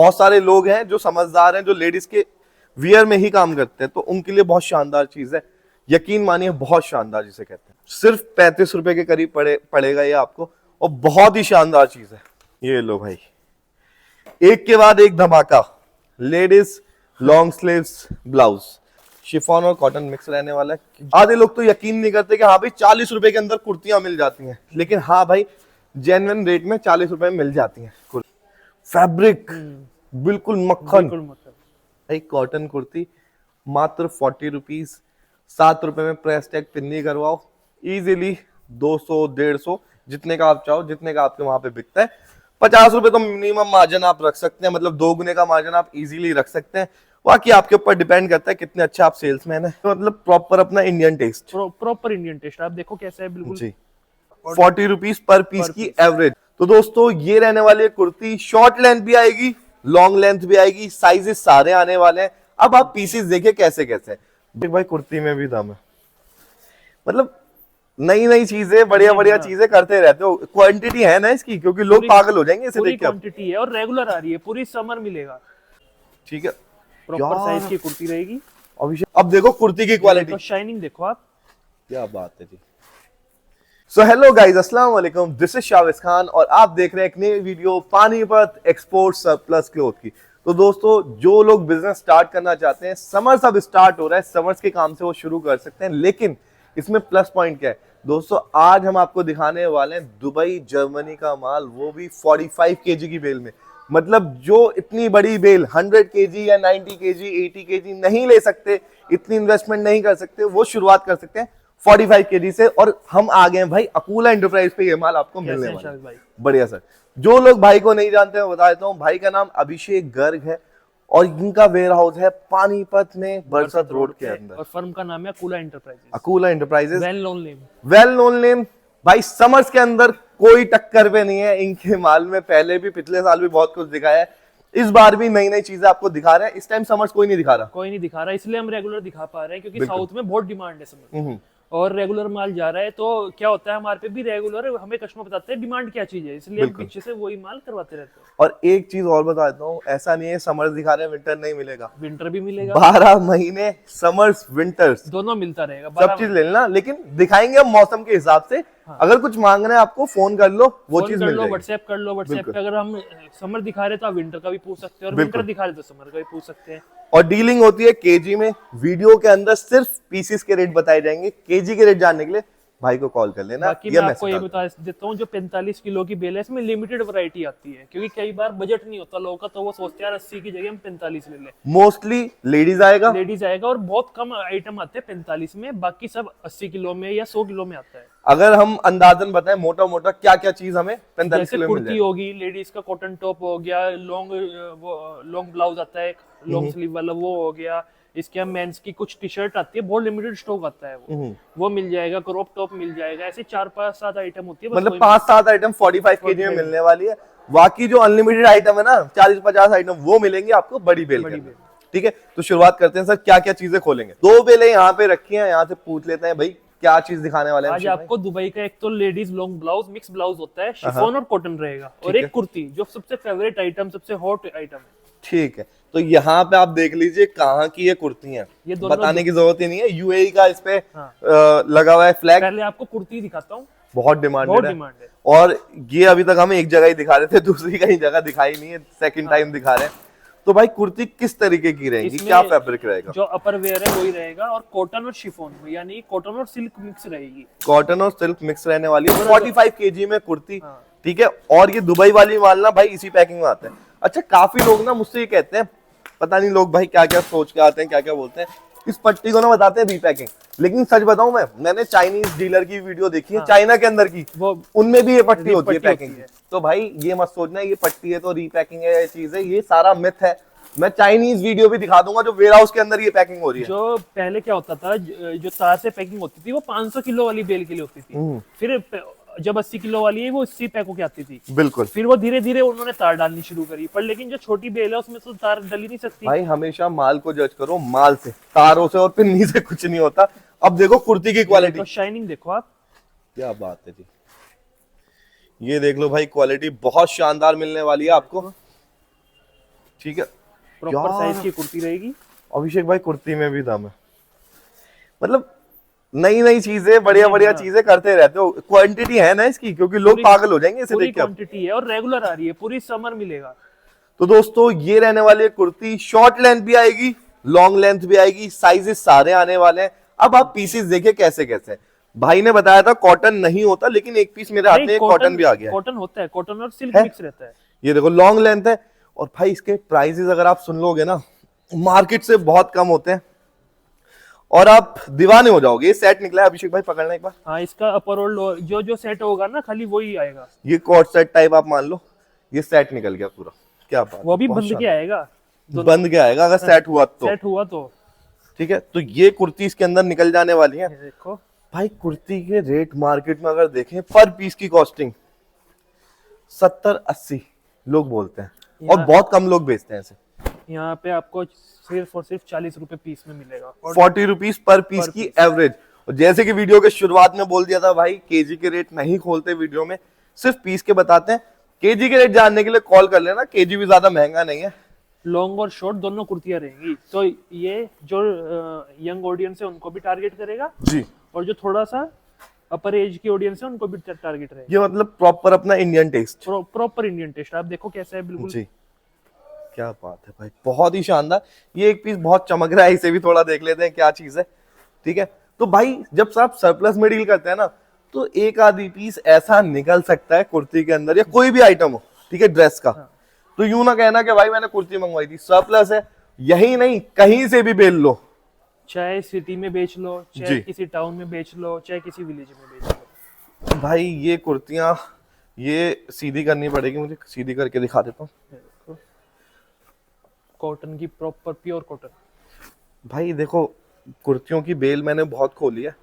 बहुत सारे लोग हैं जो समझदार हैं, जो लेडीज के वियर में ही काम करते हैं, तो उनके लिए बहुत शानदार चीज है। यकीन मानिए बहुत शानदार जिसे कहते हैं। सिर्फ 35 रुपए के करीब पड़ेगा ये आपको, और बहुत ही शानदार चीज है। ये लो भाई, एक के बाद एक धमाका। Ladies long sleeves blouse, chiffon और कॉटन मिक्स रहने वाला है। आधे लोग तो यकीन नहीं करते कि हाँ भाई 40 रुपए के अंदर कुर्तियां मिल जाती हैं, लेकिन हाँ भाई जेन्युइन रेट में 40 रुपए में मिल जाती हैं। फैब्रिक बिल्कुल मक्खन भाई। कॉटन कुर्ती मात्र 40 रुपीज, 7 रुपए में प्रेस टैग पिन्नी करवाओ, इजीली 200 150 जितने का आप चाहो, जितने का आपके वहां पे बिकता है। 50 रुपए तो मिनिमम मार्जिन आप रख सकते हैं, मतलब 2 गुने का मार्जिन आप इजीली रख सकते हैं। बाकी आपके ऊपर डिपेंड करता है कितने अच्छे आप सेल्समैन है। तो मतलब प्रॉपर अपना Indian taste, proper Indian taste. आप देखो कैसा है, बिल्कुल जी। 40 रुपीज पर पीस की एवरेज। तो दोस्तों ये रहने वाली है कुर्ती। शॉर्ट लेंथ भी आएगी, लॉन्ग लेंथ भी आएगी, साइजेस सारे आने वाले हैं। अब आप पीसेस देखिए कैसे कैसे। देख भाई कुर्ती में भी दम है, मतलब नई नई चीजें, बढ़िया बढ़िया चीजें करते रहते हो। क्वांटिटी है ना इसकी, क्योंकि लोग पागल हो जाएंगे इसे देख के। क्वांटिटी है और रेगुलर आ रही है, पूरी समर मिलेगा। ठीक है, प्रॉपर साइज की कुर्ती रहेगी। अब देखो कुर्ती की क्वालिटी, तो शाइनिंग देखो आप, क्या बात है जी। सो हेलो गाइस, अस्सलाम वालेकुम, दिस इज शाविस खान और आप देख रहे हैं एक नई video Panipat export surplus cloth की। तो दोस्तों जो लोग बिजनेस स्टार्ट करना चाहते हैं, समर्स अब स्टार्ट हो रहा है, समर्स के काम से वो शुरू कर सकते हैं। लेकिन इसमें प्लस पॉइंट क्या है दोस्तों, आज हम आपको दिखाने वाले हैं दुबई जर्मनी का माल, वो भी 45 केजी की बेल में। मतलब जो इतनी बड़ी बेल 100 केजी या 90 केजी 80 केजी नहीं ले सकते, इतनी इन्वेस्टमेंट नहीं कर सकते, वो शुरुआत कर सकते हैं 45 केजी से। और हम आ गए हैं भाई अकूला एंटरप्राइज पे, ये माल आपको मिलने वाला है। बढ़िया सर। जो लोग भाई को नहीं जानते हैं बता देता हूँ, भाई का नाम अभिषेक गर्ग है और इनका वेयर हाउस है पानीपत में, बरसत रोड के अंदर। और फर्म का नाम है Akula enterprises. Akula enterprises, well known name भाई। समर्स के अंदर कोई टक्कर पे नहीं है इनके माल में। पहले भी पिछले साल भी बहुत कुछ दिखाया है, इस बार भी नई नई चीजें आपको दिखा रहे हैं। इस टाइम समर्स कोई नहीं दिखा रहा, इसलिए हम रेगुलर दिखा पा रहे हैं, क्योंकि साउथ में बहुत डिमांड है समर और रेगुलर माल जा रहा है। तो क्या होता है, हमारे पे भी रेगुलर हमें कस्टमर बताते हैं डिमांड क्या चीज है, इसलिए हम पीछे से वही माल करवाते रहते हैं। और एक चीज और बता देता हूँ, ऐसा नहीं है समर्स दिखा रहे हैं विंटर नहीं मिलेगा, विंटर भी मिलेगा। 12 महीने समर्स विंटर्स दोनों मिलता रहेगा, सब चीज ले लेना। लेकिन दिखाएंगे हम मौसम के हिसाब से। हाँ। अगर कुछ मांग रहे हैं आपको फोन कर लो, वो चीज मिल जाएगी। व्हाट्सएप कर लो, व्हाट्सएप पे अगर हम समर दिखा रहे तो आप विंटर का भी पूछ सकते हैं, और विंटर दिखा रहे तो समर का भी पूछ सकते हैं। और डीलिंग होती है केजी में। वीडियो के अंदर सिर्फ पीसेस के रेट बताए जाएंगे, केजी के रेट जानने के लिए भाई को कॉल कर लेना। बाकी मैं आपको ये बता देता हूँ, जो 45 किलो की बेल है इसमें लिमिटेड वैरायटी आती है, क्योंकि कई बार बजट नहीं होता लोगों का, तो वो सोचते हैं 80 की जगह हम 45 ले लें। मोस्टली लेडीज आएगा और बहुत कम आइटम आते हैं 45 में, बाकी सब 80 किलो में या 100 किलो में आता है। अगर हम अंदाजन बताएं मोटा मोटा क्या क्या चीज हमें 45 किलो में कुर्ती होगी, लेडीज का कॉटन टॉप हो गया, लॉन्ग ब्लाउज आता है लॉन्ग स्लीव वाला, वो हो गया। इसके मेंस की कुछ टी शर्ट आती है, बहुत लिमिटेड स्टॉक आता है, वो मिल जाएगा। क्रॉप टॉप मिल जाएगा। ऐसे 4-5-7 आइटम होती है, मतलब 5-7 आइटम 45 केजी में मिलने वाली है। बाकी जो अनलिमिटेड आइटम है ना, 40-50 आइटम, वो मिलेंगे आपको बड़ी बेल के अंदर। ठीक है, तो शुरुआत करते हैं सर, क्या क्या चीजें खोलेंगे। 2 बेलें यहाँ पे रखी हैं, यहाँ से पूछ लेते हैं भाई क्या चीज दिखाने वाले हैं आज आपको दुबई का। एक तो ladies long blouse, mix blouse होता है, शिफॉन और कॉटन रहेगा, और एक कुर्ती जो सबसे फेवरेट आइटम, सबसे हॉट आइटम है। ठीक है, तो यहाँ पे आप देख लीजिए कहाँ की ये कुर्ती है, बताने की जरूरत ही नहीं है। यूएई का इस पे लगा हुआ है फ्लैग। पहले आपको कुर्ती दिखाता हूँ, बहुत डिमांडेड है। और ये अभी तक हमें एक जगह ही दिखा रहे थे, दूसरी कहीं जगह दिखाई नहीं है, सेकंड टाइम दिखा रहे हैं। तो भाई कुर्ती किस तरीके की रहेगी, क्या फैब्रिक रहेगा? जो अपर वेयर है वही रहेगा, और कॉटन और शिफॉन, यानी कॉटन और सिल्क मिक्स रहेगी। कॉटन और सिल्क मिक्स रहने वाली है। 45 केजी में कुर्ती। ठीक है, और ये दुबई वाली माल ना भाई इसी पैकिंग में आता है। अच्छा, काफी लोग ना मुझसे ये कहते हैं, पता नहीं लोग भाई क्या क्या सोच के आते हैं, क्या क्या बोलते हैं, इस पट्टी को ना बताते हैं रीपैकिंग। लेकिन सच बताऊं, मैंने चाइनीज डीलर की वीडियो देखी है, चाइना के अंदर की, उनमें भी ये पट्टी होती है पैकिंग। तो भाई ये मत सोचना ये पट्टी है तो रीपैकिंग है, ये चीज है, ये सारा मिथ है। मैं चाइनीज वीडियो भी दिखा दूंगा जो वेयर हाउस के अंदर ये पैकिंग हो रही है। जो पहले क्या होता था, जो तार से पैकिंग होती थी वो 500 किलो वाली बेल के लिए होती थी, फिर जब 80 किलो वाली है वो 80 पैकों की आती थी। बिल्कुल। फिर वो धीरे धीरे उन्होंने तार डालनी शुरू करी, पर लेकिन जो छोटी बेल है उसमें तो तार डल ही नहीं सकती। भाई हमेशा माल को जज करो माल से, तारों से और पिन्नी से कुछ नहीं होता। अब देखो कुर्ती की क्वालिटी, तो शाइनिंग देखो आप, क्या बात है जी। ये देख लो भाई, क्वालिटी बहुत शानदार मिलने वाली है आपको। ठीक है प्रॉपर यार, साइज की कुर्ती रहेगी। अभिषेक भाई कुर्ती में भी दम है, मतलब नई नई चीजें, बढ़िया बढ़िया चीजें करते रहते हो। क्वांटिटी है ना इसकी, क्योंकि लोग पागल हो जाएंगे इसे पूरी देख के अब। क्वांटिटी है और रेगुलर आ रही है, पूरी समर मिलेगा। तो दोस्तों ये रहने वाली है कुर्ती, शॉर्ट लेंथ भी आएगी, लॉन्ग लेंथ भी आएगी, साइजेस सारे आने वाले हैं। अब आप पीसेस देखिए कैसे कैसे। भाई ने बताया था कॉटन नहीं होता, लेकिन एक पीस मेरे हाथ में कॉटन भी आ गया है। कॉटन होता है, कॉटन और सिल्क है? मिक्स रहता है। ये देखो लॉन्ग लेंथ है, और भाई इसके प्राइसेस अगर आप सुन लोगे ना, मार्केट से बहुत कम होते हैं और आप दीवाने हो जाओगे। ये सेट निकला है अभिषेक भाई, पकड़ना एक बार। हाँ, इसका अपर और लोअर जो जो सेट होगा ना, खाली वही आएगा। ये कोट सेट टाइप आप मान लो, ये सेट निकल गया पूरा। क्या बात वो है, भी बहुत बंद के आएगा, बंद के आएगा अगर सेट हुआ तो। सेट हुआ तो ठीक है, तो ये कुर्ती इसके अंदर निकल जाने वाली है। ये देखो भाई कुर्ती के रेट मार्केट में अगर देखें, पर पीस की कॉस्टिंग 70-80 लोग बोलते हैं, और बहुत कम लोग बेचते हैं इसे। यहाँ पे आपको सिर्फ और सिर्फ 40 रुपए पीस में मिलेगा, 40 रुपीज पर पीस की एवरेज। और जैसे कि वीडियो के शुरुआत में बोल दिया था भाई, केजी के रेट नहीं खोलते वीडियो में, सिर्फ पीस के बताते हैं। केजी के रेट जानने के लिए कॉल कर लेना, केजी भी ज्यादा महंगा नहीं है। लॉन्ग और शॉर्ट दोनों कुर्तियां रहेंगी। तो ये जो यंग ऑडियंस है उनको भी टारगेट करेगा जी, और जो थोड़ा सा अपर एज की ऑडियंस है उनको भी टारगेट रहेगा। ये मतलब प्रॉपर अपना Indian taste, proper Indian taste. आप देखो कैसा है, बिल्कुल जी क्या बात है भाई, बहुत ही शानदार। ये एक पीस बहुत चमक रहा है, इसे भी थोड़ा देख लेते हैं क्या चीज है। ठीक है, तो भाई जब आप सरप्लस में डील करते हैं ना, तो एक आधी पीस ऐसा निकल सकता है कुर्ती के अंदर, या कोई भी आइटम हो, ठीक है, ड्रेस का। तो यूं ना कहना कि भाई मैंने कुर्ती मंगवाई थी, सरप्लस है, यही नहीं कहीं से भी बेच लो, चाहे सिटी में बेच लो, चाहे किसी टाउन में बेच लो, चाहे किसी विलेज में बेच लो। भाई ये कुर्तियां, ये सीधी करनी पड़ेगी मुझे, सीधी करके दिखा देता हूँ। कॉटन की प्रॉपर प्योर कॉटन। भाई देखो कुर्तियों की बेल मैंने बहुत खोली है,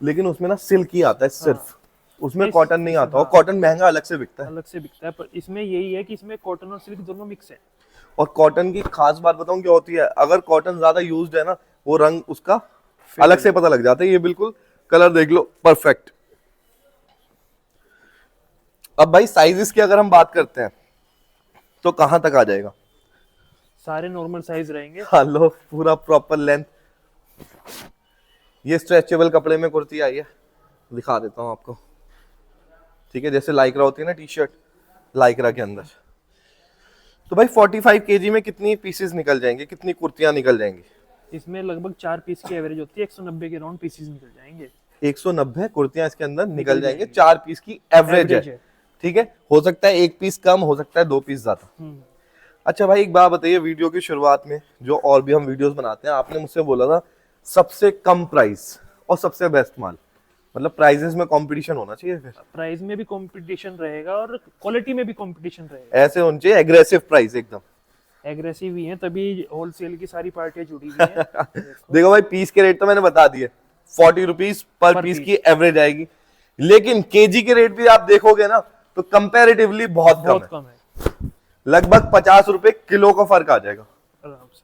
लेकिन उसमें ना सिल्क ही आता है सिर्फ, उसमें कॉटन नहीं आता। और कॉटन महंगा अलग से बिकता है, अलग से बिकता है, पर इसमें यही है कि इसमें कॉटन और सिल्क दोनों मिक्स है। और कॉटन की खास बात बताऊं क्या होती है, अगर कॉटन ज्यादा यूज्ड है ना, वो रंग उसका अलग से पता लग जाता है। ये बिल्कुल कलर देख लो, परफेक्ट। अब भाई साइजेस की अगर हम बात करते हैं, तो कहां तक आ जाएगा? सारे नॉर्मल साइज रहेंगे। हाँ लो, पूरा प्रॉपर लेंथ। ये स्ट्रेचेबल कपड़े में कुर्ती आई है, दिखा देता हूं आपको। ठीक है, जैसे लाइक्रा होती है ना टी शर्ट, लाइक्रा के अंदर। तो भाई 45 केजी में कितनी पीसेस निकल जाएंगे, कितनी कुर्तियां निकल जाएंगी? इसमें लगभग 4 पीस की एवरेज होती है, 190 के राउंड पीसेस निकल जाएंगे। 190 कुर्तियां इसके अंदर निकल जाएंगे, 4 पीस की एवरेज है। ठीक है, हो सकता है 1 पीस कम, हो सकता है 2 पीस ज्यादा। अच्छा भाई एक बात बताइए, वीडियो की शुरुआत में जो और भी हम वीडियोस बनाते हैं, आपने मुझसे बोला था सबसे कम प्राइस और सबसे बेस्ट माल, मतलब प्राइसेस में कंपटीशन होना चाहिए। फिर प्राइस में भी कंपटीशन रहेगा और क्वालिटी में भी कंपटीशन रहेगा। ऐसे होने चाहिए एग्रेसिव प्राइस, एकदम एग्रेसिव ही है, तभी होलसेल की सारी पार्टियां जुड़ी हुई हैं। देखो भाई पीस के रेट तो मैंने बता दिए, 40 रुपीज पर पीस की एवरेज आएगी, लेकिन केजी के रेट भी आप देखोगे ना, तो कंपैरेटिवली बहुत कम है। लगभग 50 रुपए किलो का फर्क आ जाएगा आराम से।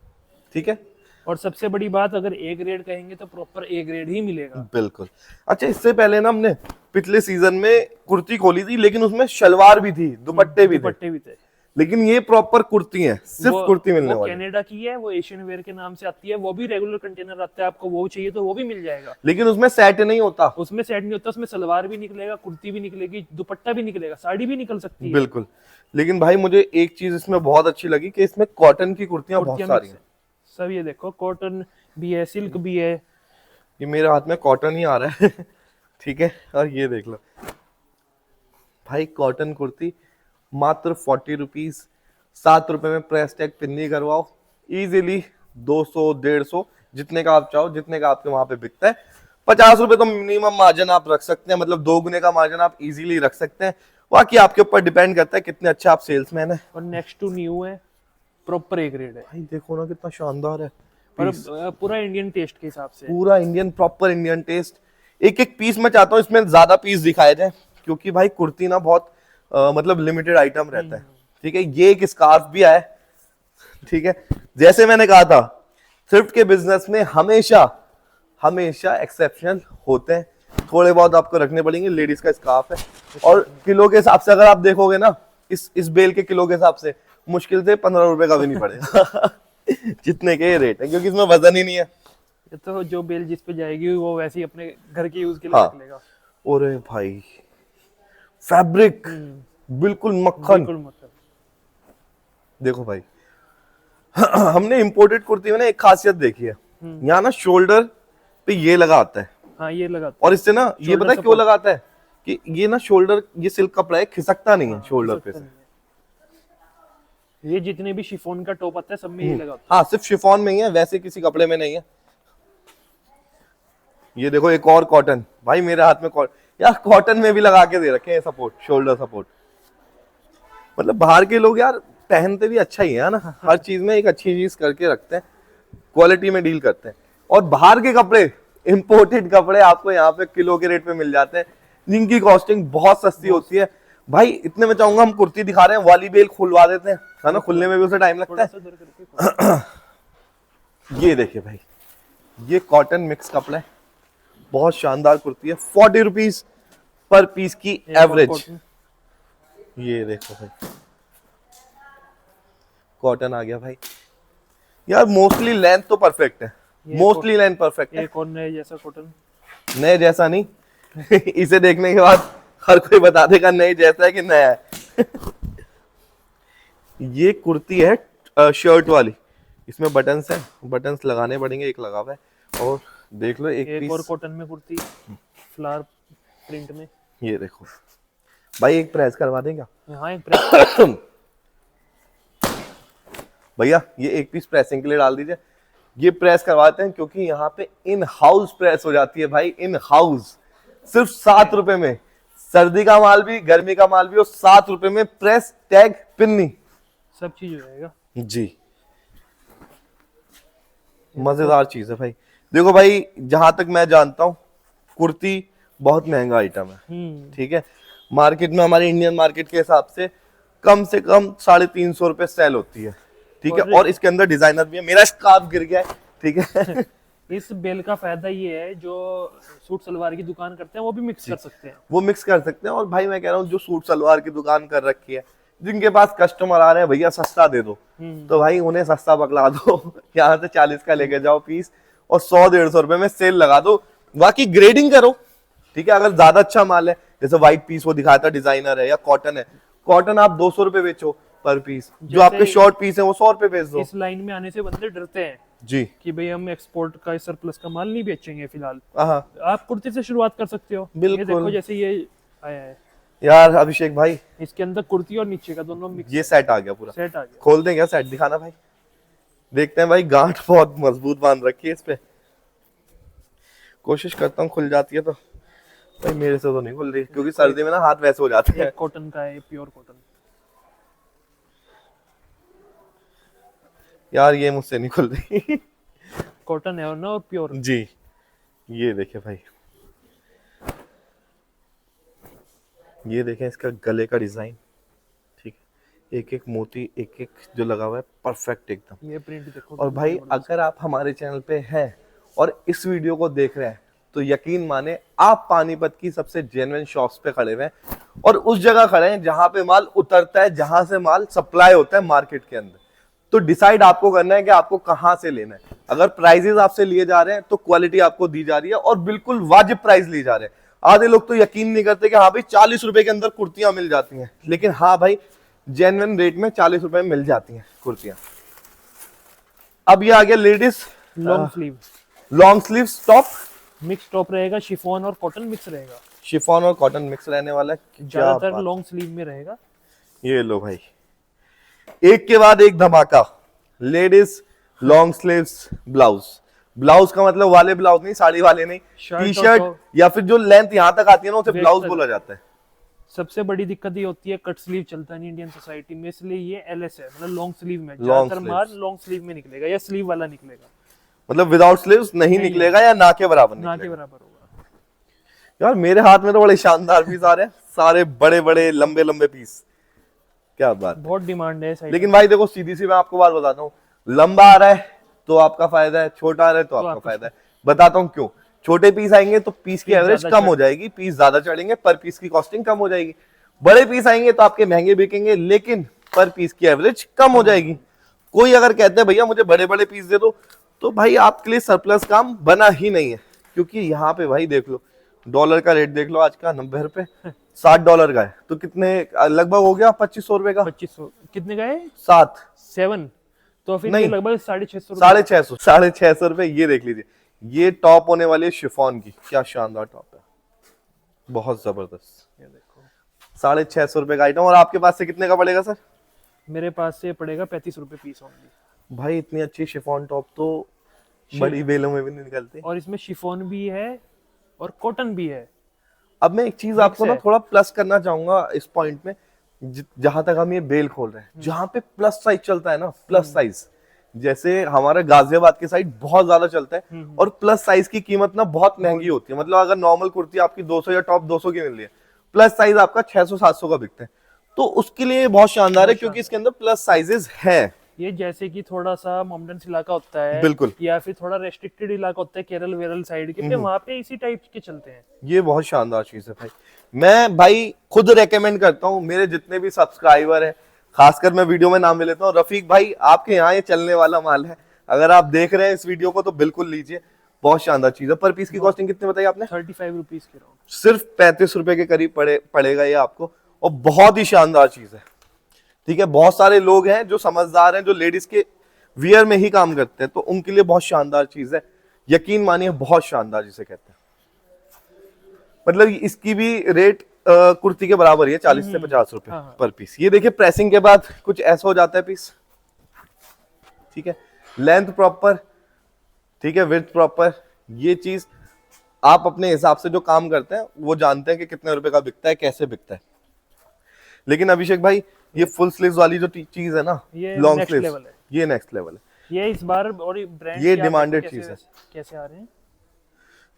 ठीक है, और सबसे बड़ी बात, अगर ए ग्रेड कहेंगे तो प्रॉपर ए ग्रेड ही मिलेगा। बिल्कुल। अच्छा इससे पहले ना हमने पिछले सीजन में कुर्ती खोली थी, लेकिन उसमें शलवार भी थी, दुपट्टे भी थे, लेकिन ये प्रॉपर कुर्ती है, सिर्फ कुर्ती मिलने वाली। कनाडा की है, वो एशियन वेयर के नाम से आती है, वो भी रेगुलर कंटेनर आता है, आपको वो चाहिए तो वो भी मिल जाएगा। लेकिन उसमें सेट नहीं होता, उसमें सेट नहीं होता, उसमें सलवार भी निकलेगा, कुर्ती भी निकलेगी, दुपट्टा भी निकलेगा, साड़ी भी निकल सकती है। बिल्कुल। लेकिन भाई मुझे एक चीज इसमें बहुत अच्छी लगी कि इसमें कॉटन की कुर्तियां बहुत सारी हैं। सब ये देखो, कॉटन भी है, सिल्क भी है। ये मेरे हाथ में कॉटन ही आ रहा है ठीक है, और ये देख लो भाई कॉटन कुर्ती मात्र 40 रुपीज, 7 रुपए में प्रेस टैग पिन्नी करवाओ, इजीली 200-150 जितने का आप चाहो, जितने का आपके वहां पे बिकता है। 50 रुपए तो मिनिमम मार्जिन आप रख सकते हैं, मतलब 2 गुने का मार्जिन आप इजीली रख सकते हैं। बाकी आपके ऊपर डिपेंड करता है कितने अच्छे आप सेल्समैन है। और नेक्स्ट टू न्यू है, प्रॉपर ए ग्रेड है भाई देखो ना कितना शानदार है, और पूरा इंडियन टेस्ट के हिसाब से, पूरा इंडियन, प्रॉपर इंडियन टेस्ट। एक एक पीस मैं चाहता हूँ इसमें ज्यादा पीस दिखाए जाए, क्योंकि भाई कुर्ती ना बहुत मतलब लिमिटेड आइटम रहता है। ठीक है, ये एक स्कार्फ भी आया, ठीक है, जैसे मैंने कहा था थ्रिफ्ट के बिजनेस में हमेशा हमेशा एक्सेप्शनल होते हैं, थोड़े बहुत आपको रखने पड़ेंगे। लेडीज का स्कार्फ है, और किलो के हिसाब से अगर आप देखोगे ना, इस बेल के किलो के हिसाब से मुश्किल से 15 रुपए का भी नहीं पड़ेगा जितने के ये रेट है, क्योंकि इसमें वजन ही नहीं है। ये तो जो बेल जिस पे जाएगी वो वैसे ही अपने घर के यूज के लिए हाँ। रख लेगा। और भाई फैब्रिक बिल्कुल मक्खन। बिल्कुल मतलब देखो भाई हमने इंपोर्टेड कुर्ती में ना एक खासियत देखी है, यहाँ ना शोल्डर पे ये लगा आता है, हाँ ये लगा। और इससे ना ये Shoulder पता है क्यों support। लगाता है कि ये ना शोल्डर, ये सिल्क कपड़ा है, खिसकता नहीं है शोल्डर पे से। ये जितने भी शिफॉन का टॉप आता है सब में ये लगा होता हाँ सिर्फ शिफॉन में ही है, वैसे किसी कपड़े में नहीं है। ये देखो एक और कॉटन, भाई मेरे हाथ में यार कॉटन में भी लगा के दे रखे हैं सपोर्ट, शोल्डर सपोर्ट। मतलब बाहर के लोग यार पहनते भी अच्छा ही है ना, हर चीज में एक अच्छी चीज करके रखते हैं, क्वालिटी में डील करते हैं। और बाहर के कपड़े, इंपोर्टेड कपड़े आपको यहाँ पे किलो के रेट पे मिल जाते हैं, जिनकी कॉस्टिंग बहुत सस्ती होती है। भाई इतने में चाहूंगा हम कुर्ती दिखा रहे हैं, वाली बेल खुलवा देते हैं, है ना, खुलने में भी उसे टाइम लगता थोड़ा सा इधर करके। है। ये देखिए भाई, ये कॉटन मिक्स कपड़ा है, बहुत शानदार कुर्ती है, 40 रुपीज पर पीस की एक और एवरेज। cotton। ये देखो भाई कॉटन आ गया भाई। यार मोस्टली लेंथ तो परफेक्ट है, मोस्टली लेंथ परफेक्ट है, एक और नए जैसा कॉटन। नए जैसा नहीं इसे देखने के बाद हर कोई बता देगा नए जैसा है कि नया है ये कुर्ती है शर्ट वाली, इसमें बटन्स हैं, बटन्स लगाने पड़ेंगे, एक लगा हुआ है। और देख लो एक एक पीस और कॉटन में कुर्ती फ्लावर प्रिंट में। ये देखो भाई, एक प्रेस करवा देंगे यहाँ एक प्रेस। भैया, ये एक पीस प्रेसिंग के लिए डाल दीजिए। ये प्रेस करवाते हैं क्योंकि यहाँ पे इन हाउस प्रेस हो जाती है भाई, इन हाउस, सिर्फ 7 रुपए में, सर्दी का माल भी गर्मी का माल भी, और 7 रुपए में प्रेस, टैग, पिन्नी, सब चीज हो जाएगा जी। मजेदार चीज है भाई। देखो भाई, जहां तक मैं जानता हूँ कुर्ती बहुत महंगा आइटम है, ठीक है। मार्केट में, हमारे इंडियन मार्केट के हिसाब से कम 350 रुपए सेल होती है, ठीक है। और इसके अंदर डिजाइनर भी है। मेरा स्कार्फ गिर गया है, ठीक है इस बेल का फायदा ये है, जो सूट सलवार की दुकान करते हैं वो भी मिक्स कर सकते हैं। वो मिक्स कर सकते हैं। और भाई मैं कह रहा हूँ जो सूट सलवार की दुकान कर रखी है, जिनके पास कस्टमर आ रहे हैं भैया सस्ता दे दो, तो भाई उन्हें सस्ता पकड़ा दो यहाँ से 40 का लेके जाओ पीस, और 100-150 रुपए में सेल लगा दो। बाकी ग्रेडिंग करो, ठीक है। अगर ज्यादा अच्छा माल है, जैसे व्हाइट पीस वो दिखाया था, डिजाइनर है या कॉटन है, कॉटन आप 200 रुपए बेचो पर पीस, जो आपके शॉर्ट पीस है वो 100 रुपए बेच दो। इस लाइन में आने से बंदे डरते हैं जी कि भाई हम एक्सपोर्ट का सरप्लस का माल नहीं बेचेंगे फिलहाल। हाँ आप कुर्ती से शुरुआत कर सकते हो। बिल्कुल। ये देखो जैसे ये आया है, यार अभिषेक भाई, इसके अंदर कुर्ती और नीचे का दोनों मिक्स ये सेट आ गया पूरा, सेट आ गया। खोल दें क्या सेट, दिखाना भाई। देखते हैं भाई, गांठ बहुत मजबूत बांध रखी है इस पे, कोशिश करता हूँ खुल जाती है तो। भाई मेरे से तो नहीं खुल रही, क्योंकि सर्दी में ना हाथ वैसे हो जाते हैं। कॉटन का है, प्योर कॉटन। यार ये मुझसे नहीं खुल रही कॉटन है और ना, और प्योर। जी। ये देखे भाई, ये देखें इसका गले का डिजाइन, ठीक है। एक एक मोती, एक एक जो लगा हुआ है परफेक्ट एकदम। ये प्रिंट देखो। और भाई अगर आप हमारे चैनल पे हैं और इस वीडियो को देख रहे हैं, तो यकीन माने आप पानीपत की सबसे जेन्युइन शॉप्स पे खड़े हुए हैं, और उस जगह खड़े हैं जहां पे माल उतरता है, जहां से माल सप्लाई होता है मार्केट के अंदर। तो डिसाइड आपको करना है कि आपको कहां से लेना है। अगर प्राइजेस आपसे लिए जा रहे हैं तो क्वालिटी आपको दी जा रही है, और बिल्कुल वाजिब प्राइस ली जा रहे हैं। आधे लोग तो यकीन नहीं करते कि हाँ भाई 40 रुपए के अंदर कुर्तियां मिल जाती हैं, लेकिन हाँ भाई जेन्युइन रेट में 40 रुपए में मिल जाती हैं कुर्तियां। अब ये आ गया ladies long sleeve, long sleeve top, mix top रहेगा, शिफॉन और कॉटन मिक्स रहेगा। शिफॉन और कॉटन मिक्स रहने वाला है, क्या ज्यादातर बात। लॉन्ग स्लीव में रहेगा। ये लो भाई, एक के बाद एक धमाका। Ladies long sleeves blouse, blouse का मतलब वाले ब्लाउज नहीं, साड़ी वाले नहीं, शर्ट टी शर्ट और या फिर जो लेंथ यहाँ तक आती है ना, उसे वेस्ट ब्लाउज तक। बोला जाता है। सबसे बड़ी दिक्कत ये होती है, कट स्लीव चलता नहीं इंडियन सोसाइटी में, इसलिए ये एलएस है, मतलब लॉन्ग स्लीव में। Long ज्यादातर sleeves। माल लॉन्ग स्लीव में निकलेगा या स्लीव वाला निकलेगा, मतलब विदाउट स्लीव्स नहीं निकलेगा, या ना के बराबर ना के निकलेगा। बराबर होगा। यार मेरे हाथ में तो बड़े शानदार पीस आ रहे हैं, सारे बड़े बड़े लंबे लंबे पीस, क्या बात। बहुत डिमांड है साइड। लेकिन भाई देखो, सीधी सी मैं आपको बात बताता हूँ, लंबा आ रहा है तो आपका फायदा है, छोटा आ रहा है तो आपका फायदा है। बताता हूँ क्यों। छोटे पीस आएंगे तो पीस की एवरेज कम हो जाएगी, पीस ज्यादा चढ़ेंगे, पर पीस की कॉस्टिंग कम हो जाएगी। बड़े पीस आएंगे तो आपके महंगे बिकेंगे, लेकिन पर पीस की एवरेज कम हो जाएगी। कोई अगर कहते हैं भैया मुझे बड़े बड़े पीस दे दो, तो भाई आपके लिए सरप्लस काम बना ही नहीं है। क्योंकि यहाँ पे भाई देख लो, डॉलर का रेट देख लो आज का 90 रुपए, $60 का है, तो कितने लगभग हो गया 2500 रुपए का। 2500 कितने का है? 7 7, तो फिर नहीं, ये लगभग 650 ₹650 ये देख लीजिए। ये टॉप होने वाली है शिफॉन की, क्या शानदार टॉप है, बहुत जबरदस्त। ये देखो, ₹650 का आइटम। और आपके पास से कितने का पड़ेगा सर? मेरे पास से पड़ेगा 35 रुपए पीस ओनली। भाई इतनी अच्छी शिफॉन टॉप तो बड़ी बेलों में भी नहीं निकलती। और इसमें शिफॉन भी है और कॉटन भी है। अब मैं एक चीज आपको ना थोड़ा प्लस करना चाहूंगा इस पॉइंट में, जहां तक हम ये बेल खोल रहे हैं, जहां पे प्लस साइज चलता है ना, प्लस साइज, जैसे हमारे गाजियाबाद की साइड बहुत ज्यादा चलता है, और प्लस साइज की कीमत ना बहुत महंगी होती है। मतलब अगर नॉर्मल कुर्ती आपकी 200 या टॉप 200 की मिल रही है, प्लस साइज आपका 600-700 का बिकता है। तो उसके लिए बहुत शानदार है, क्योंकि इसके अंदर प्लस साइजेस है। ये जैसे कि थोड़ा सा माउंटेन्स इलाका होता है, बिल्कुल, या फिर थोड़ा रेस्ट्रिक्टेड इलाका होता है केरल वेरल साइड के पे, वहां पे इसी टाइप के चलते हैं। ये बहुत शानदार चीज है भाई। मैं भाई खुद रेकमेंड करता हूँ, मेरे जितने भी सब्सक्राइबर है, खासकर मैं वीडियो में नाम ले लेता हूँ, रफीक भाई आपके यहाँ ये चलने वाला माल है। अगर आप देख रहे हैं इस वीडियो को तो बिल्कुल लीजिए, बहुत शानदार चीज है। पर पीस की कॉस्टिंग कितनी बताई आपने? 35 रुपीज के राउंड, सिर्फ 35 रुपए के करीब पड़ेगा ये आपको, और बहुत ही शानदार चीज है। ठीक है, बहुत सारे लोग हैं जो समझदार हैं, जो लेडीज के वियर में ही काम करते हैं, तो उनके लिए बहुत शानदार चीज है। यकीन मानिए बहुत शानदार जिसे कहते हैं। मतलब इसकी भी रेट कुर्ती के बराबर ही है, 40 से 50 रुपए पर पीस। ये देखिए प्रेसिंग के बाद कुछ ऐसा हो जाता है पीस। ठीक है, लेंथ प्रॉपर, ठीक है, विड्थ प्रॉपर। ये चीज आप अपने हिसाब से जो काम करते हैं वो जानते हैं कि कितने रुपए का बिकता है, कैसे बिकता है। लेकिन अभिषेक भाई ये फुल स्लीव्स वाली जो चीज है ना, लॉन्ग स्लीव्स, ये नेक्स्ट लेवल है। ये इस बार और ब्रांड ये डिमांडेड चीज है। कैसे आ रहे हैं?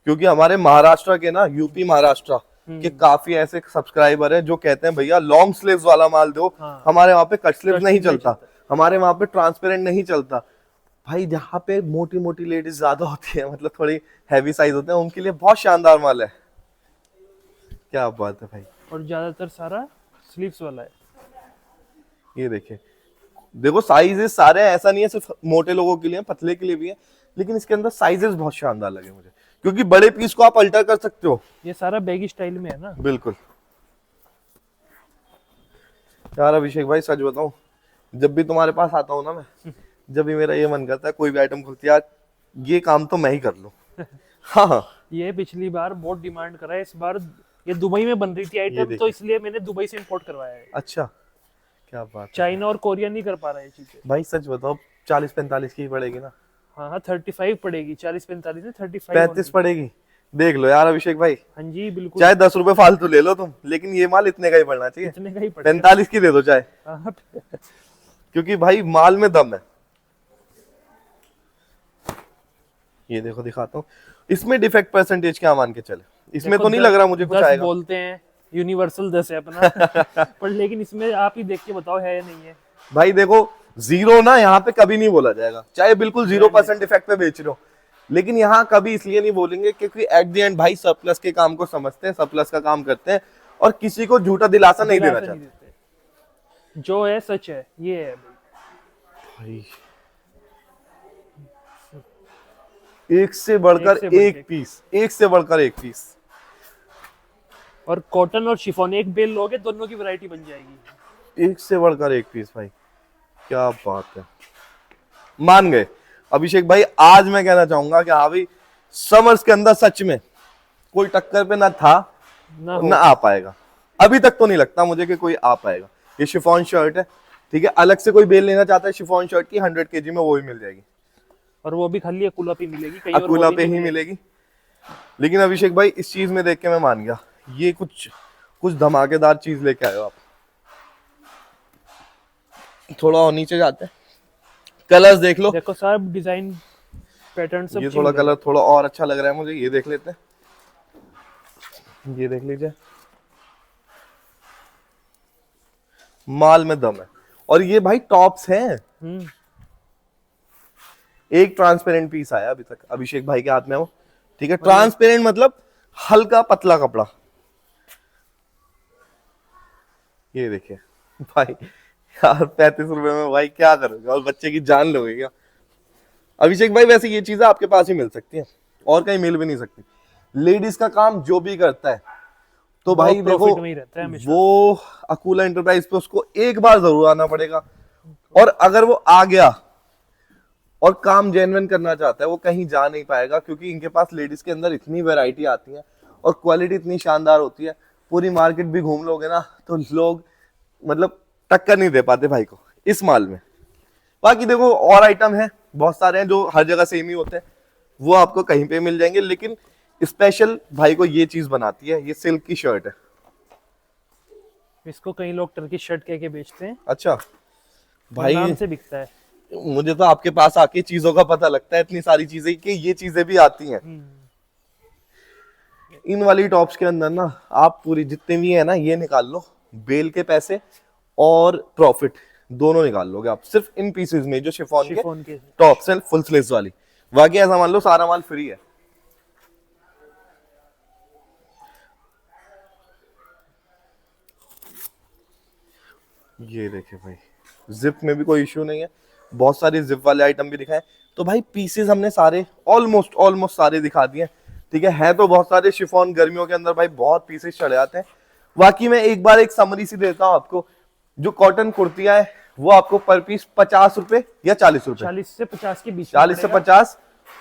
क्योंकि हमारे महाराष्ट्र के ना, यूपी महाराष्ट्र के काफी ऐसे सब्सक्राइबर है जो कहते हैं भैया लॉन्ग स्लीव्स वाला माल दो। हमारे वहां पे कट स्लीव्स नहीं चलता, हमारे वहां पे ट्रांसपेरेंट नहीं चलता। भाई जहाँ पे मोटी मोटी लेडीज ज्यादा होती है, मतलब थोड़ी हैवी साइज होते हैं, उनके लिए बहुत शानदार माल है। क्या बात है भाई। और ज्यादातर सारा स्लीव्स वाला है। ये देखिए, देखो साइजेस सारे, ऐसा नहीं है सिर्फ मोटे लोगों के लिए, पतले के लिए भी है, लेकिन इसके अंदर साइजेस बहुत शानदार लगे मुझे, क्योंकि बड़े पीस को आप अल्टर कर सकते हो। ये सारा बैगी स्टाइल में है ना। बिल्कुल यार अभिषेक भाई सच बताऊं, जब भी तुम्हारे पास आता हूं ना मैं, जब भी मेरा ये मन करता है कोई भी आइटम खुलती है, यार ये काम तो मैं ही कर लूं। हाँ, ये पिछली बार बहुत डिमांड करा है, इस बार ये दुबई में बन रही थी आइटम, तो इसलिए मैंने दुबई से इंपोर्ट करवाया है। अच्छा, क्या बात। चाइना और कोरिया नहीं कर पा रहा है चीजें। भाई सच बताओ 40-45 की पड़ेगी ना? हाँ 35 पड़ेगी, 40-45 में 35 35 पड़ेगी। देख लो यार अभिषेक भाई, हाँ जी बिल्कुल, चाहे 10 रुपए फालतू ले लो तुम, लेकिन ये माल इतने का ही पड़ना चाहिए। इतने का ही पड़ेगा। 45 की दे दो चाहे, हाँ। क्योंकि भाई माल में दम है। ये देखो दिखाता हूँ, इसमें डिफेक्ट परसेंटेज क्या मान के चले, इसमें तो नहीं लग रहा मुझे कुछ आएगा। बोलते हैं यूनिवर्सल 10 है अपना पर लेकिन इसमें आप ही देख के बताओ है या नहीं है। भाई देखो, जीरो ना यहाँ पे कभी नहीं बोला जाएगा, चाहे बिल्कुल 0% डिफेक्ट पे बेच रहे हो, लेकिन यहाँ कभी इसलिए नहीं बोलेंगे क्योंकि एट द एंड भाई सरप्लस के काम को समझते हैं, सरप्लस का काम करते हैं, और किसी को झूठा दिलासा नहीं देना चाहते। जो है सच है, ये है भाई। एक से बढ़कर एक पीस, एक से बढ़कर एक पीस। और कॉटन और शिफॉन एक बेल लोगे दोनों की वैरायटी बन जाएगी। एक से बढ़कर एक पीस भाई, क्या बात है। मान गए अभिषेक भाई, आज मैं कहना चाहूंगा कि हाँ भाई समर्स के अंदर सच में कोई टक्कर पे ना था ना आ पाएगा। अभी तक तो नहीं लगता मुझे कि कोई आ पाएगा। ये शिफॉन शर्ट है, ठीक है, अलग से कोई बेल लेना चाहता है शिफॉन शर्ट की 100 kg में, वो भी मिल जाएगी, और वो भी खाली अकुला पे मिलेगी, कहीं अकुला पे ही मिलेगी। लेकिन अभिषेक भाई इस चीज में देख के मैं मान गया, ये कुछ धमाकेदार चीज लेके आए हो आप। थोड़ा और नीचे जाते हैं, कलर्स देख लो, देखो सब डिजाइन पैटर्न सब। ये थोड़ा कलर थोड़ा और अच्छा लग रहा है मुझे, ये देख लेते हैं, ये देख लीजिए, माल में दम है। और ये भाई टॉप्स हैं, एक ट्रांसपेरेंट पीस आया अभी तक अभिषेक भाई के हाथ में, वो ठीक है, ट्रांसपेरेंट मतलब हल्का पतला कपड़ा। ये देखिए भाई, यार 35 रुपए में भाई क्या करोगे, और बच्चे की जान लोगे क्या? अभिषेक भाई वैसे ये चीजें आपके पास ही मिल सकती हैं, और कहीं मिल भी नहीं सकती। लेडीज का काम जो भी करता है तो भाई देखो, प्रॉफिट में ही रहता है हमेशा। वो अकूला एंटरप्राइज पे उसको एक बार जरूर आना पड़ेगा, और अगर वो आ गया और काम जेन्युइन करना चाहता है, वो कहीं जा नहीं पाएगा, क्योंकि इनके पास लेडीज के अंदर इतनी वैरायटी आती है और क्वालिटी इतनी शानदार होती है। पूरी मार्केट भी घूम लोगे ना तो लोग मतलब टक्कर नहीं दे पाते भाई को इस माल में। बाकी देखो और आइटम है बहुत सारे हैं जो हर जगह सेम ही होते हैं, वो आपको कहीं पे मिल जाएंगे, लेकिन स्पेशल भाई को ये चीज बनाती है, ये सिल्क की शर्ट है। इसको कई लोग टर्की शर्ट कह के बेचते हैं, अच्छा भाई, नाम से बिकता है। मुझे तो आपके पास आके चीजों का पता लगता है, इतनी सारी चीजें कि ये चीजें भी आती हैं। इन वाली टॉप्स के अंदर ना आप पूरी जितने भी है ना ये निकाल लो, बेल के पैसे और प्रॉफिट दोनों निकाल लोगे आप, सिर्फ इन पीसेस में जो शिफॉन के टॉप्स हैं फुल स्लीव्स वाली। बाकी ऐसा मान लो सारा माल फ्री है। ये देखे भाई, जिप में भी कोई इश्यू नहीं है, बहुत सारे जिप वाले आइटम भी दिखाए। तो भाई पीसेस हमने सारे ऑलमोस्ट सारे दिखा दिए, ठीक है तो बहुत सारे शिफॉन गर्मियों के अंदर भाई बहुत पीसेस चढ़े आते हैं। बाकी मैं एक बार एक समरी सी देता हूँ आपको, जो कॉटन कुर्तियां है वो आपको पर पीस 50 रुपए या 40 रुपए, 40 से 50 के बीच, 40 से 50,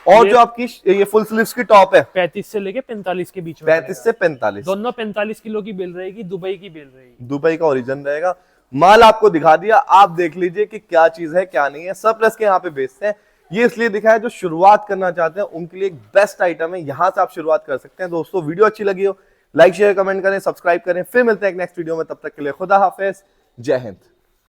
और जो आपकी ये फुल स्लीव्स की टॉप है 35 से लेके 45 के बीच में, 35 से 45, दोनों 45 किलो की बिल रहेगी, दुबई की बिल रहेगी, दुबई का ओरिजिन रहेगा। माल आपको दिखा दिया, आप देख लीजिए कि क्या चीज है क्या नहीं है। सब प्लस के यहाँ पे बेचते हैं, ये इसलिए दिखा है जो शुरुआत करना चाहते हैं उनके लिए एक बेस्ट आइटम है, यहां से आप शुरुआत कर सकते हैं। दोस्तों वीडियो अच्छी लगी हो लाइक शेयर कमेंट करें, सब्सक्राइब करें, फिर मिलते हैं एक नेक्स्ट वीडियो में, तब तक के लिए खुदा हाफिज, जय हिंद।